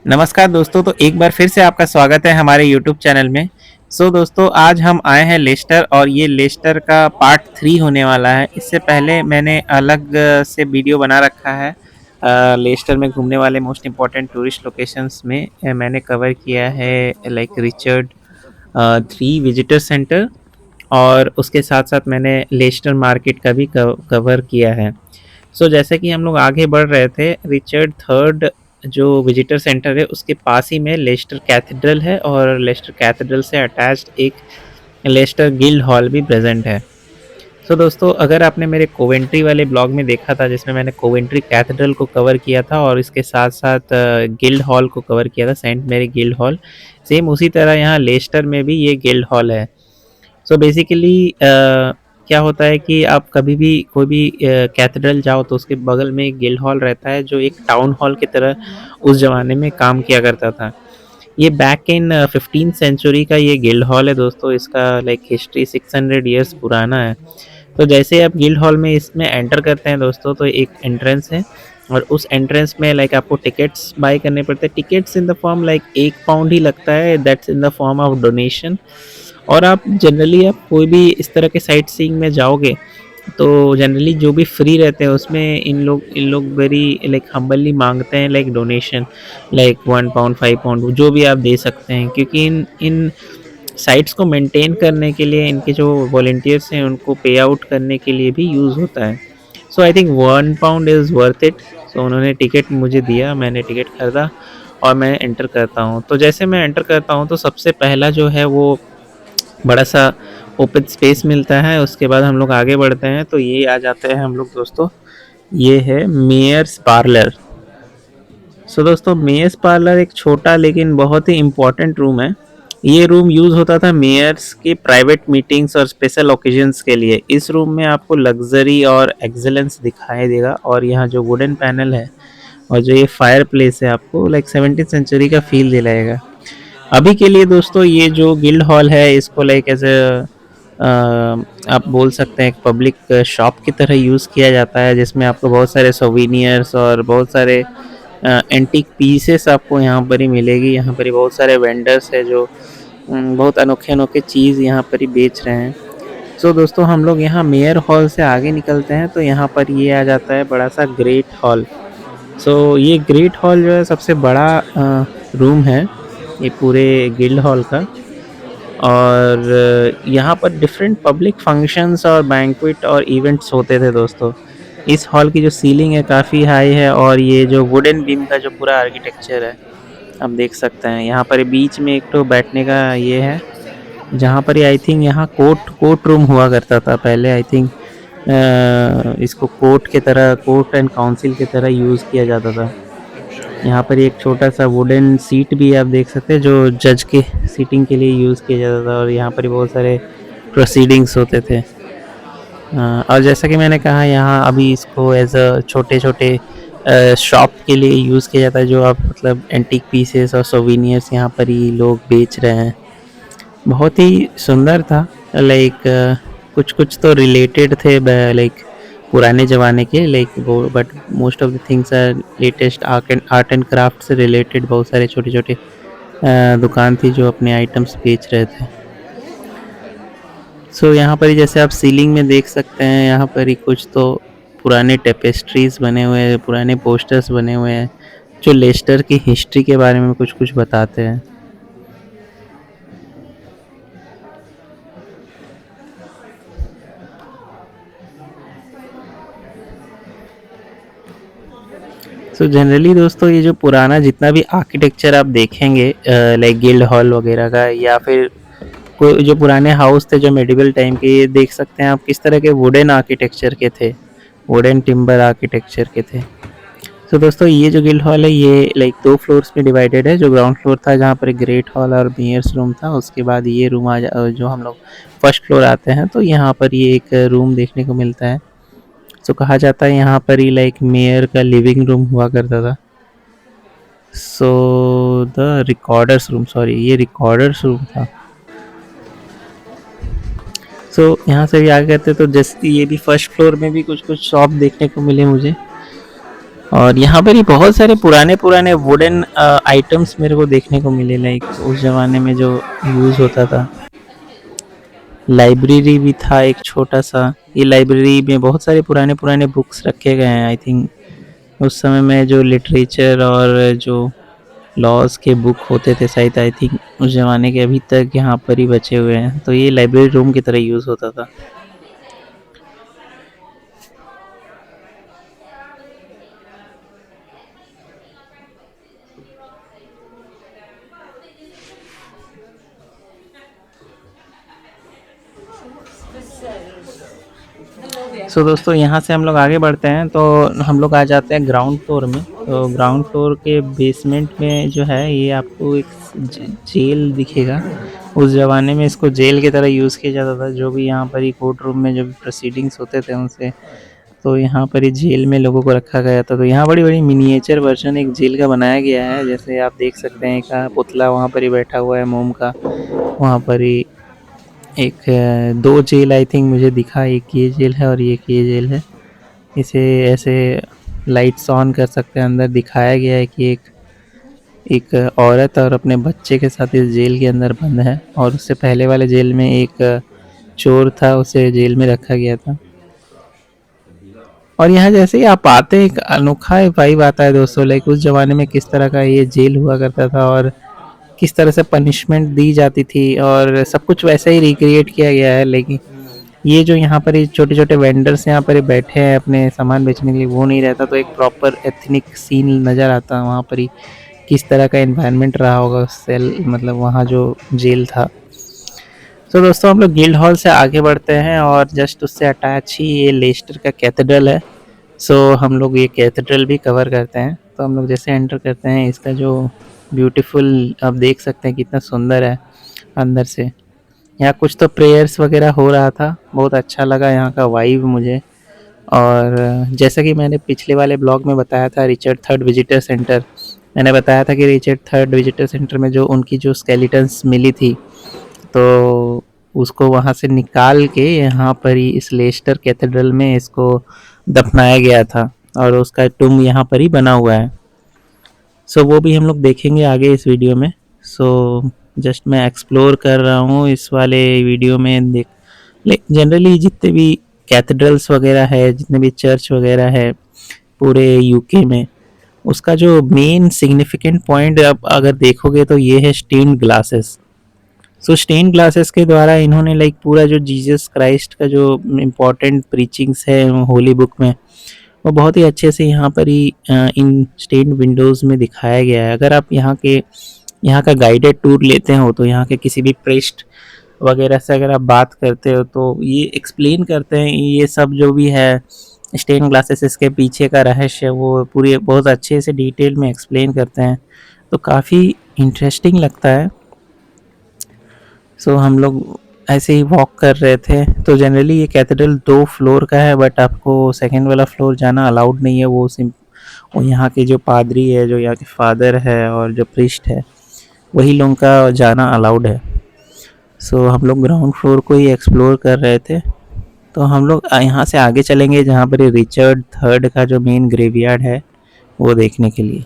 नमस्कार दोस्तों, तो एक बार फिर से आपका स्वागत है हमारे यूट्यूब चैनल में। दोस्तों, आज हम आए हैं लेस्टर और ये लेस्टर का पार्ट 3 होने वाला है। इससे पहले मैंने अलग से वीडियो बना रखा है। लेस्टर में घूमने वाले मोस्ट इम्पोर्टेंट टूरिस्ट लोकेशंस में मैंने कवर किया है लाइक रिचर्ड 3 विजिटर सेंटर, और उसके साथ-साथ मैंने लेस्टर मार्केट का भी कवर किया है। जैसे कि हम लोग आगे बढ़ रहे थे, रिचर्ड थर्ड जो विजिटर सेंटर है उसके पास ही में लेस्टर कैथेड्रल है, और लेस्टर कैथेड्रल से अटैच्ड एक लेस्टर गिल्ड हॉल भी प्रेजेंट है। दोस्तों, अगर आपने मेरे कोवेंट्री वाले ब्लॉग में देखा था जिसमें मैंने कोवेंट्री कैथेड्रल को कवर किया था और इसके साथ साथ गिल्ड हॉल को कवर किया था, Saint Mary Guild Hall, same उसी तरह यहाँ लेस्टर में भी ये गिल्ड हॉल है। बेसिकली क्या होता है कि आप कभी भी कोई भी कैथेड्रल जाओ तो उसके बगल में एक गिल्ड हॉल रहता है जो एक टाउन हॉल की तरह उस ज़माने में काम किया करता था। ये बैक इन 15th सेंचुरी का ये गिल्ड हॉल है दोस्तों। इसका लाइक हिस्ट्री 600 ईयर्स पुराना है। जैसे आप गिल्ड हॉल में इसमें एंटर करते हैं दोस्तों, तो एक एंट्रेंस है और उस एंट्रेंस में लाइक आपको टिकट्स बाय करने पड़ते हैं। Tickets in the form like 1 pound ही लगता है, that's in the form of donation. और आप जनरली आप कोई भी इस तरह के साइट सीइंग में जाओगे तो जनरली जो भी फ्री रहते हैं उसमें इन लोग वेरी लाइक हम्बली मांगते हैं, like donation, like 1 pound 5 pound जो भी आप दे सकते हैं, क्योंकि इन इन साइट्स को मेंटेन करने के लिए इनके जो वॉलंटियर्स हैं उनको पे आउट करने के लिए भी यूज़ होता है। I think 1 pound is worth it. उन्होंने टिकट मुझे दिया, मैंने टिकट खरीदा और मैं एंटर करता हूँ। तो जैसे मैं एंटर करता हूँ तो सबसे पहला जो है वो बड़ा सा ओपन स्पेस मिलता है। उसके बाद हम लोग आगे बढ़ते हैं तो ये आ जाते हैं हम लोग दोस्तों, ये है मेयर्स पार्लर। दोस्तों, मेयर्स पार्लर एक छोटा लेकिन बहुत ही इम्पोर्टेंट रूम है। ये रूम यूज़ होता था मेयर्स के प्राइवेट मीटिंग्स और स्पेशल ओकेजन्स के लिए। इस रूम में आपको लग्जरी और एक्सेलेंस दिखाई देगा, और यहाँ जो वुडन पैनल है और जो ये फायर प्लेस है आपको लाइक 17th सेंचुरी का फील दिलाएगा। अभी के लिए दोस्तों ये जो गिल्ड हॉल है इसको लाइक एज आप बोल सकते हैं एक पब्लिक शॉप की तरह यूज़ किया जाता है, जिसमें आपको बहुत सारे सोवेनियर्स और बहुत सारे एंटीक पीसेस आपको यहाँ पर ही मिलेगी। यहाँ पर ही बहुत सारे वेंडर्स है जो बहुत अनोखे अनोखे चीज़ यहाँ पर ही बेच रहे हैं। दोस्तों, हम लोग यहाँ मेयर हॉल से आगे निकलते हैं तो यहाँ पर ये आ जाता है बड़ा सा ग्रेट हॉल। ये ग्रेट हॉल जो है सबसे बड़ा रूम है ये पूरे गिल्ड हॉल का, और यहाँ पर डिफरेंट पब्लिक फंक्शंस और बैंक्वेट और इवेंट्स होते थे दोस्तों। इस हॉल की जो सीलिंग है काफ़ी हाई है, और ये जो वुडन बीम का जो पूरा आर्किटेक्चर है आप देख सकते हैं। यहाँ पर बीच में एक तो बैठने का ये है, जहाँ पर आई थिंक यहाँ कोर्ट रूम हुआ करता था पहले। आई थिंक इसको कोर्ट एंड काउंसिल की तरह यूज़ किया जाता था। यहाँ पर एक छोटा सा वुडन सीट भी आप देख सकते हैं जो जज के सीटिंग के लिए यूज़ किया जाता था, और यहाँ पर बहुत सारे प्रोसीडिंग्स होते थे। और जैसा कि मैंने कहा यहाँ अभी इसको एज अ छोटे छोटे शॉप के लिए यूज़ किया जाता है, जो आप मतलब एंटीक पीसेस और सोवेनियर्स यहाँ पर ही लोग बेच रहे हैं। बहुत ही सुंदर था। लाइक कुछ कुछ तो रिलेटेड थे लाइक पुराने ज़माने के, लाइक वो, but most of the things are latest art and craft से रिलेटेड। बहुत सारे छोटे छोटे दुकान थी जो अपने आइटम्स बेच रहे थे। यहाँ पर ही जैसे आप सीलिंग में देख सकते हैं, यहाँ पर ही कुछ तो पुराने टेपेस्ट्रीज बने हुए हैं, पुराने पोस्टर्स बने हुए हैं जो लेस्टर की हिस्ट्री के बारे में कुछ कुछ बताते हैं। जनरली दोस्तों ये जो पुराना जितना भी आर्किटेक्चर आप देखेंगे लाइक गिल्ड हॉल वगैरह का, या फिर कोई जो पुराने हाउस थे जो मेडिवल टाइम के, ये देख सकते हैं आप किस तरह के वुडन आर्किटेक्चर के थे, वुडन टिम्बर आर्किटेक्चर के थे। दोस्तों, ये जो गिल्ड हॉल है ये लाइक 2 फ्लोर्स में डिवाइडेड है। जो ग्राउंड फ्लोर था जहाँ पर ग्रेट हॉल और मेयर्स रूम था, उसके बाद ये रूम जो हम लोग फर्स्ट फ्लोर आते हैं तो यहाँ पर ये एक रूम देखने को मिलता है। कहा जाता है यहाँ पर ही लाइक मेयर का लिविंग रूम हुआ करता था। द रिकॉर्डर्स रूम, सॉरी ये रिकॉर्डर्स रूम था। यहाँ से भी आगे करते तो जैसे ये भी फर्स्ट फ्लोर में भी कुछ कुछ शॉप देखने को मिले मुझे। और यहाँ पर ही बहुत सारे पुराने पुराने वुडन आइटम्स मेरे को देखने को मिले, लाइक उस ज़माने में जो यूज़ होता था। लाइब्रेरी भी था एक छोटा सा। ये लाइब्रेरी में बहुत सारे पुराने पुराने बुक्स रखे गए हैं। आई थिंक उस समय में जो लिटरेचर और जो लॉज के बुक होते थे, शायद आई थिंक उस ज़माने के अभी तक यहाँ पर ही बचे हुए हैं। तो ये लाइब्रेरी रूम की तरह यूज़ होता था। सो दोस्तों, यहाँ से हम लोग आगे बढ़ते हैं तो हम लोग आ जाते हैं ग्राउंड फ्लोर में। तो ग्राउंड फ्लोर के बेसमेंट में जो है, ये आपको एक जेल दिखेगा। उस ज़माने में इसको जेल की तरह यूज़ किया जाता था। जो भी यहाँ पर ही कोर्ट रूम में जो भी प्रोसीडिंग्स होते थे उनसे, तो यहाँ पर ही जेल में लोगों को रखा गया था। तो यहाँ बड़ी बड़ी मिनिएचर वर्जन एक जेल का बनाया गया है। जैसे आप देख सकते हैं, एक पुतला वहाँ पर ही बैठा हुआ है मोम का। वहाँ पर ही एक दो जेल आई थिंक मुझे दिखा, एक ये जेल है और एक ये जेल है। इसे ऐसे लाइट्स ऑन कर सकते हैं। अंदर दिखाया गया है कि एक एक औरत और अपने बच्चे के साथ इस जेल के अंदर बंद है, और उससे पहले वाले जेल में एक चोर था, उसे जेल में रखा गया था। और यहाँ जैसे ही आप आते हैं, एक अनोखा वाइब आता है दोस्तों। लाइक उस ज़माने में किस तरह का ये जेल हुआ करता था और किस तरह से पनिशमेंट दी जाती थी, और सब कुछ वैसे ही रिक्रिएट किया गया है। लेकिन ये जो यहाँ पर छोटे छोटे वेंडर्स यहाँ पर बैठे हैं अपने सामान बेचने के लिए, वो नहीं रहता। तो एक प्रॉपर एथनिक सीन नज़र आता है वहाँ पर ही। किस तरह का एनवायरनमेंट रहा होगा सेल, मतलब वहाँ जो जेल था। तो दोस्तों, हम लोग गिल्ड हॉल से आगे बढ़ते हैं और जस्ट उससे अटैच ही ये लेस्टर का कैथेड्रल है। सो हम लोग ये कैथेड्रल भी कवर करते हैं। तो हम लोग जैसे एंटर करते हैं, इसका जो ब्यूटीफुल आप देख सकते हैं कितना सुंदर है अंदर से। यहाँ कुछ तो प्रेयर्स वगैरह हो रहा था। बहुत अच्छा लगा यहाँ का वाइब मुझे। और जैसा कि मैंने पिछले वाले ब्लॉग में बताया था, रिचर्ड थर्ड विजिटर सेंटर, मैंने बताया था कि रिचर्ड थर्ड विजिटर सेंटर में जो उनकी जो स्केलेटन्स मिली थी, तो उसको वहाँ से निकाल के यहाँ पर ही इस लेस्टर कैथेड्रल में इसको दफनाया गया था, और उसका टुम यहाँ पर ही बना हुआ है। सो वो भी हम लोग देखेंगे आगे इस वीडियो में। सो जस्ट मैं एक्सप्लोर कर रहा हूँ इस वाले वीडियो में। देख, जनरली जितने भी कैथेड्रल्स वगैरह है, जितने भी चर्च वगैरह है पूरे यूके में, उसका जो मेन सिग्निफिकेंट पॉइंट आप अगर देखोगे तो ये है स्टेन्ड ग्लासेस। सो स्टेन ग्लासेस के द्वारा इन्होंने लाइक पूरा जो जीसस क्राइस्ट का जो इम्पोर्टेंट प्रीचिंग्स है होली बुक में, वो बहुत ही अच्छे से यहाँ पर ही इन स्टेन विंडोज़ में दिखाया गया है। अगर आप यहाँ का गाइडेड टूर लेते हो, तो यहाँ के किसी भी प्रेस्ट वगैरह से अगर आप बात करते हो, तो ये एक्सप्लेन करते हैं ये सब जो भी है स्टेन ग्लासेस, इसके पीछे का रहस्य वो पूरी बहुत अच्छे से डिटेल में एक्सप्लेन करते हैं। तो काफ़ी इंटरेस्टिंग लगता है। सो हम लोग ऐसे ही वॉक कर रहे थे। तो जनरली ये कैथेड्रल 2 फ्लोर का है, बट आपको सेकंड वाला फ्लोर जाना अलाउड नहीं है। वो यहाँ के जो पादरी है, जो यहाँ के फादर है और जो प्रीस्ट है, वही लोगों का जाना अलाउड है। सो हम लोग ग्राउंड फ्लोर को ही एक्सप्लोर कर रहे थे। तो हम लोग यहाँ से आगे चलेंगे जहाँ पर रिचर्ड थर्ड का जो मेन ग्रेवयार्ड है वो देखने के लिए।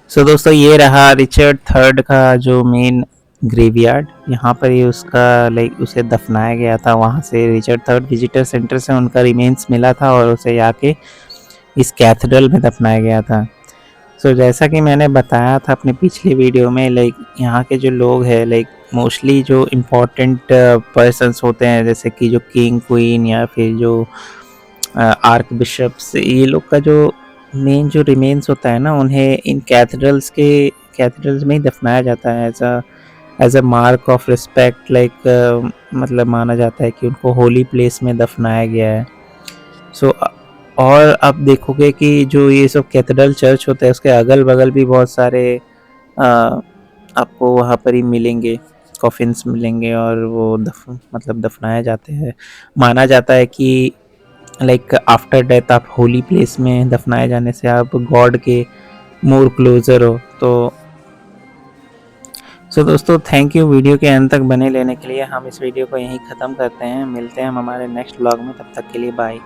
सो दोस्तों, ये रहा रिचर्ड थर्ड का जो मेन ग्रेवयार्ड, यहाँ पर ही उसका लाइक उसे दफनाया गया था। वहाँ से रिचर्ड थर्ड विजिटर सेंटर से उनका रिमेन्स मिला था और उसे आके इस कैथेड्रल में दफनाया गया था। सो जैसा कि मैंने बताया था अपने पिछले वीडियो में, लाइक यहाँ के जो लोग हैं लाइक मोस्टली जो इम्पोर्टेंट पर्सन्स होते हैं, जैसे कि जो किंग क्वीन या फिर जो आर्क बिशप्स, ये लोग का जो मेन जो रिमेन्स होता है ना, उन्हें इन कैथेड्रल्स में ही दफनाया जाता है as a mark of respect. Like मतलब माना जाता है कि उनको होली प्लेस में दफनाया गया है। सो और अब देखोगे कि जो ये सब कैथेड्रल चर्च होता है उसके अगल बगल भी बहुत सारे आपको वहाँ पर ही मिलेंगे, कॉफिन्स मिलेंगे और वो मतलब दफनाए जाते हैं। माना जाता है कि लाइक आफ्टर डेथ आप होली प्लेस में दफनाए जाने से आप गॉड के मोर क्लोजर हो। तो सो दोस्तों, थैंक यू वीडियो के अंत तक बने लेने के लिए। हम इस वीडियो को यहीं ख़त्म करते हैं, मिलते हैं हम हमारे नेक्स्ट व्लॉग में, तब तक के लिए बाय।